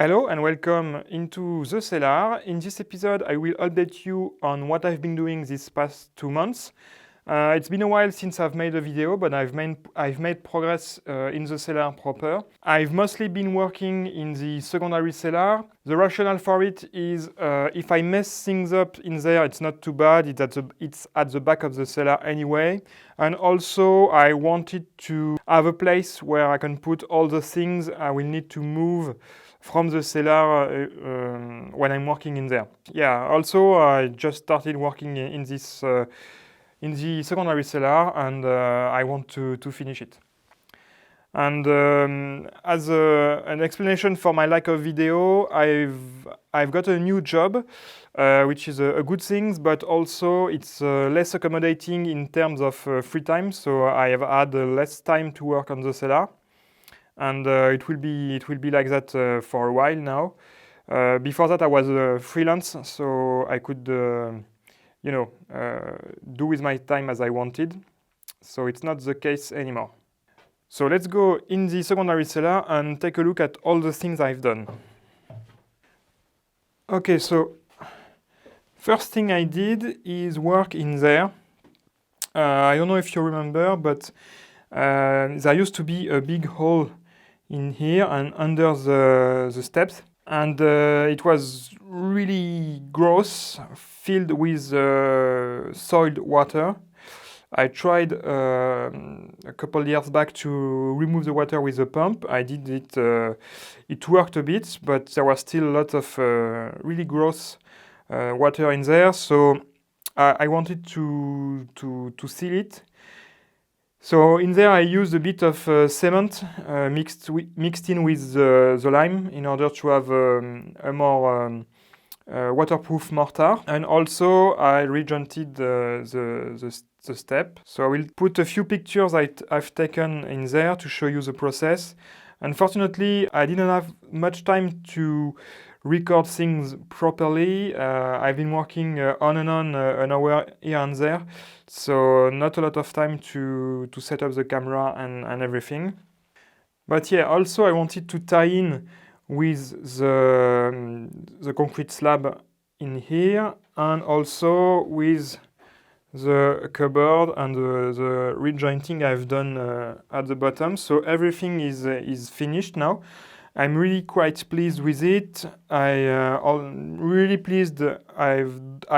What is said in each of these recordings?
Hello and welcome into the Cellar. In this episode, I will update you on what I've been doing these past 2 months. It's been a while since I've made a video, but I've made progress in the cellar proper. I've mostly been working in the secondary cellar. The rationale for it is if I mess things up in there, it's not too bad. It's at the back of the cellar anyway. And also, I wanted to have a place where I can put all the things I will need to move from the cellar when I'm working in there. Yeah, also I just started working in the secondary cellar, and I want to finish it. And as an explanation for my lack of video, I've got a new job, which is a good thing, but also it's less accommodating in terms of free time. So I have had less time to work on the cellar. And it will be like that for a while now. Before that, I was freelance, so I could, do with my time as I wanted. So it's not the case anymore. So let's go in the secondary cellar and take a look at all the things I've done. Okay, so first thing I did is work in there. I don't know if you remember, but there used to be a big hole in here and under the steps, and it was really gross, filled with soiled water. I tried a couple years back to remove the water with a pump. I did it. It worked a bit, but there was still a lot of really gross water in there. So I wanted to seal it. So in there I used a bit of cement mixed in with the lime in order to have a more waterproof mortar. And also I rejointed the step. So I will put a few pictures I've taken in there to show you the process. Unfortunately, I didn't have much time to record things properly. I've been working on and on an hour here and there, so not a lot of time to set up the camera and everything. But yeah, also I wanted to tie in with the concrete slab in here, and also with the cupboard and the rejointing I've done at the bottom. So everything is finished now. I'm really quite pleased with it. I'm really pleased I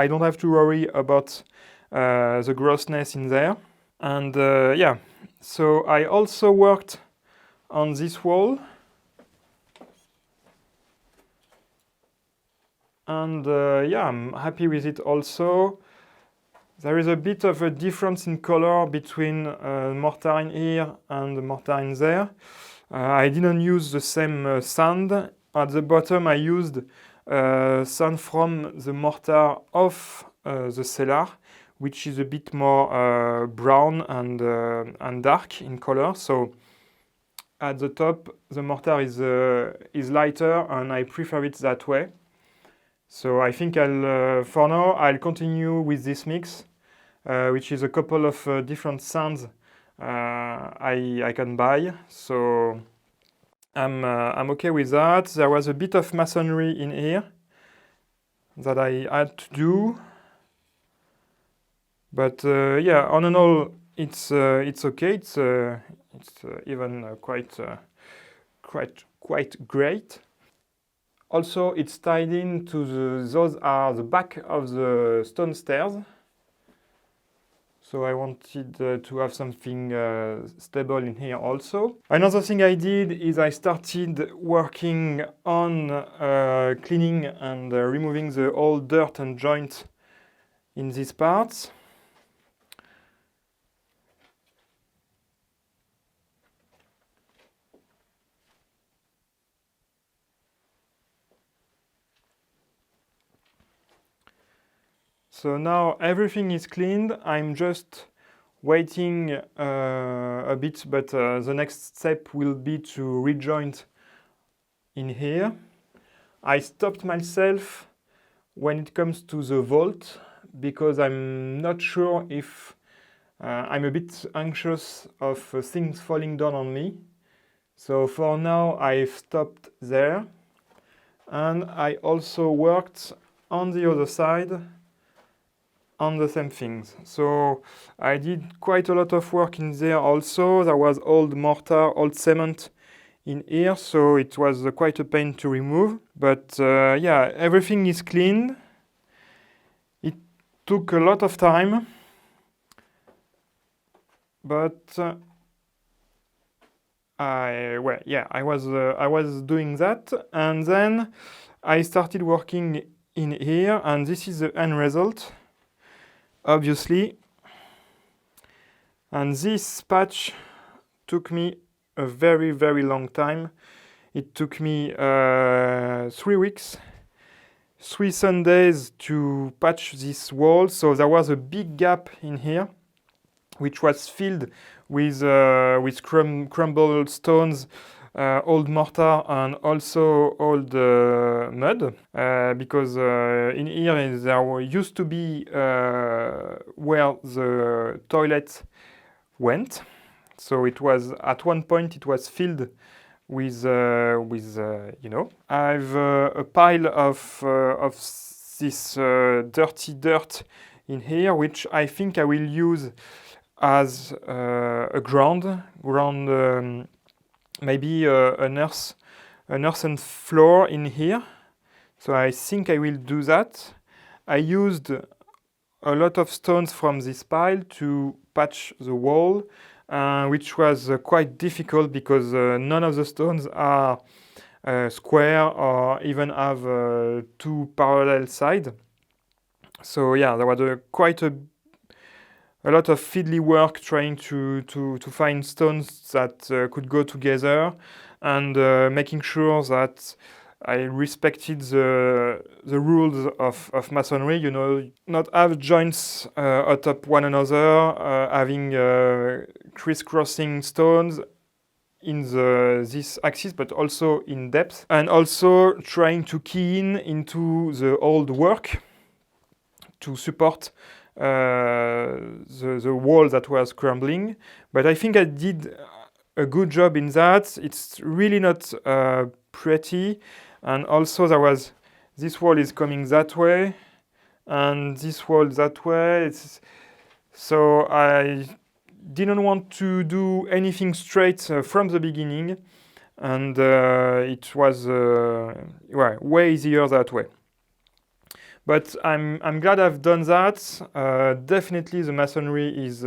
don't have to worry about the grossness in there. And yeah, so I also worked on this wall. And yeah, I'm happy with it also. There is a bit of a difference in color between mortar in here and the mortar in there. I didn't use the same sand. At the bottom I used sand from the mortar of the cellar, which is a bit more brown and dark in color. So at the top the mortar is lighter, and I prefer it that way. So I think for now I'll continue with this mix, which is a couple of different sands I can buy. So I'm okay with that. There was a bit of masonry in here that I had to do, but yeah, on and all, it's okay. It's even quite great. Also, it's tied in to those are the back of the stone stairs. So I wanted to have something stable in here also. Another thing I did is I started working on cleaning and removing the old dirt and joint in these parts. So now everything is cleaned. I'm just waiting a bit, but the next step will be to rejoint in here. I stopped myself when it comes to the vault because I'm not sure if I'm a bit anxious of things falling down on me. So for now I've stopped there. and I also worked on the other side on the same things. So I did quite a lot of work in there also. There was old mortar, old cement in here, so it was quite a pain to remove. But yeah, everything is clean. It took a lot of time, but I was doing that, and then I started working in here, and this is the end result, obviously. And this patch took me a very, very long time. It took me 3 weeks, 3 Sundays to patch this wall. So there was a big gap in here, which was filled with crumbled stones, old mortar, and also old mud. Because in here there used to be where the toilet went. So it was at one point it was filled with you know. I've a pile of this dirty dirt in here, which I think I will use as a ground, maybe an earthen floor in here. So I think I will do that. I used a lot of stones from this pile to patch the wall, which was quite difficult because none of the stones are square or even have two parallel sides. So yeah, there was quite a lot of fiddly work trying to find stones that could go together, and making sure that I respected the rules of masonry, you know, not have joints atop one another, having crisscrossing stones in this axis, but also in depth, and also trying to key into the old work to support the wall that was crumbling. But I think I did a good job in that. It's really not pretty. And also there was, this wall is coming that way, and this wall that way. So I didn't want to do anything straight from the beginning, and it was way easier that way. But I'm glad I've done that. Definitely the masonry is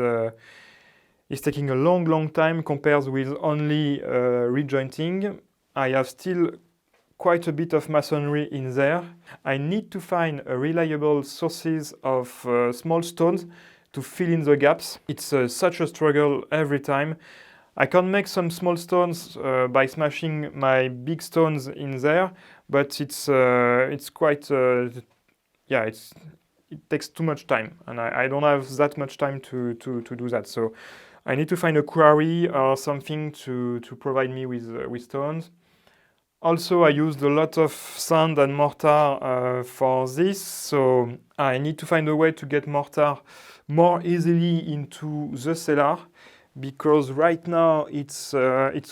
taking a long time compared with only rejointing. I have still quite a bit of masonry in there. I need to find reliable sources of small stones to fill in the gaps. It's such a struggle every time. I can make some small stones by smashing my big stones in there, but it's quite it takes too much time, and I don't have that much time to do that. So I need to find a quarry or something to provide me with stones. Also, I used a lot of sand and mortar for this, so I need to find a way to get mortar more easily into the cellar, because right now it's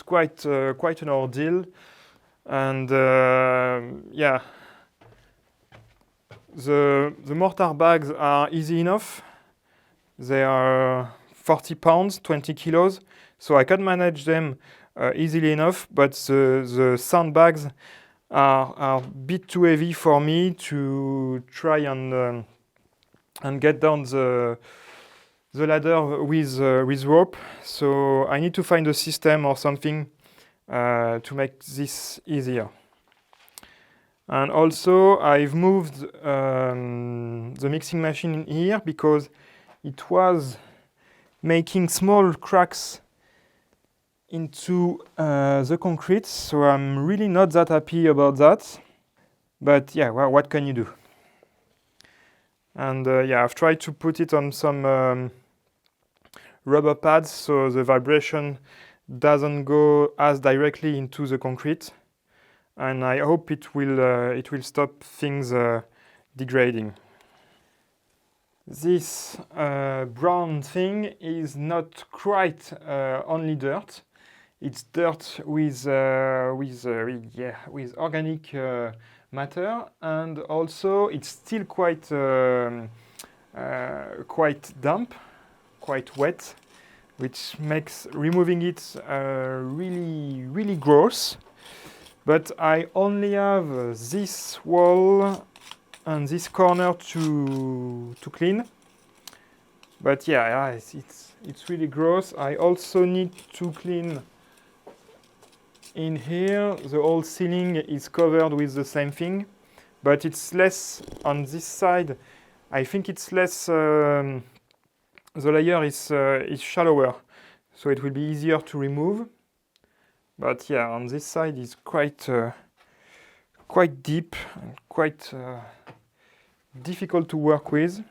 quite an ordeal, and yeah. The mortar bags are easy enough. They are 40 pounds, 20 kilos, so I can manage them easily enough, but the sand bags are a bit too heavy for me to try and get down the ladder with rope. So I need to find a system or something to make this easier. And also I've moved the mixing machine in here because it was making small cracks into the concrete, so I'm really not that happy about that. But yeah, well, what can you do? And yeah, I've tried to put it on some rubber pads so the vibration doesn't go as directly into the concrete. And I hope it will stop things degrading. This brown thing is not quite only dirt. it's dirt with organic matter, and also it's still quite damp, quite wet, which makes removing it really gross. But I only have this wall and this corner to clean. But yeah, it's really gross. I also need to clean in here. The whole ceiling is covered with the same thing, but it's less on this side. I think it's less. The layer is shallower, so it will be easier to remove. But yeah, on this side is quite deep and quite difficult to work with.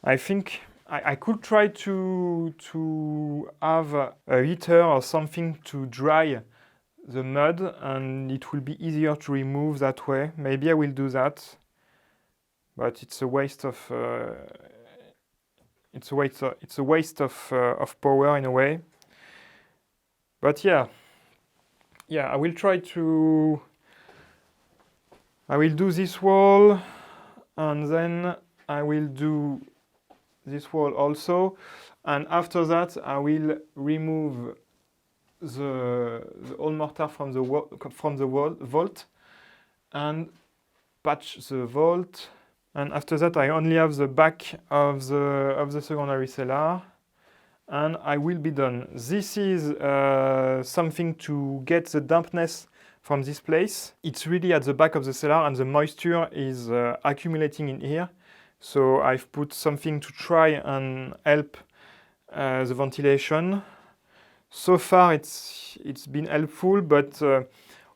I think I could try to have a heater or something to dry the mud, and it will be easier to remove that way. Maybe I will do that, but it's a waste of power in a way. But yeah, I will try to. I will do this wall, and then I will do this wall also, and after that I will remove the old mortar from the vault and patch the vault, and after that I only have the back of the secondary cellar, and I will be done. This is something to get the dampness from this place. It's really at the back of the cellar, and the moisture is accumulating in here. So I've put something to try and help the ventilation. So far it's been helpful, but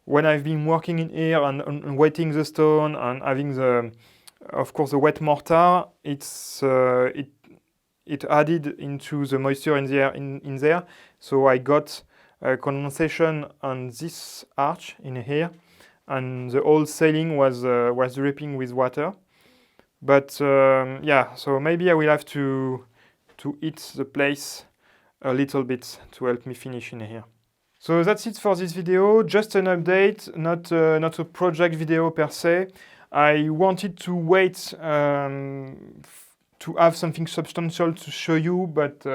when I've been working in here and wetting the stone and having of course the wet mortar, it added into the moisture in there. So I got condensation on this arch in here, and the whole ceiling was dripping with water. But yeah, so maybe I will have to heat the place a little bit to help me finish in here. So that's it for this video. Just an update, not a project video per se. I wanted to wait to have something substantial to show you, but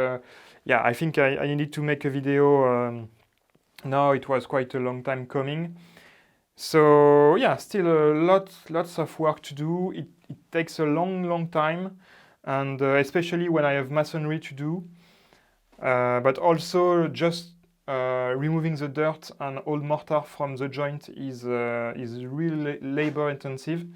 yeah, I think I needed to make a video now. It was quite a long time coming. So yeah, still lots of work to do. It takes a long time, and especially when I have masonry to do. But also just removing the dirt and old mortar from the joint is really labor intensive.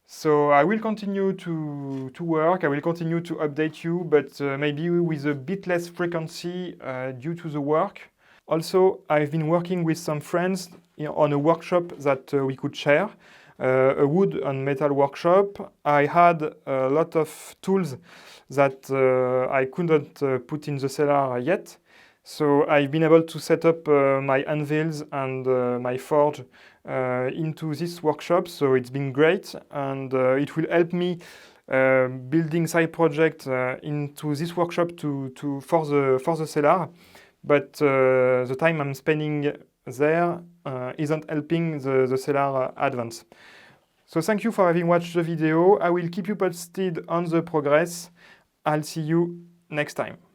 So I will continue to work. I will continue to update you, but maybe with a bit less frequency due to the work. Also, I've been working with some friends on a workshop that we could share, a wood and metal workshop. I had a lot of tools that I couldn't put in the cellar yet. So I've been able to set up my anvils and my forge into this workshop. So it's been great, and it will help me building side project into this workshop for the cellar. But the time I'm spending there isn't helping the cellar advance. So thank you for having watched the video. I will keep you posted on the progress. I'll see you next time.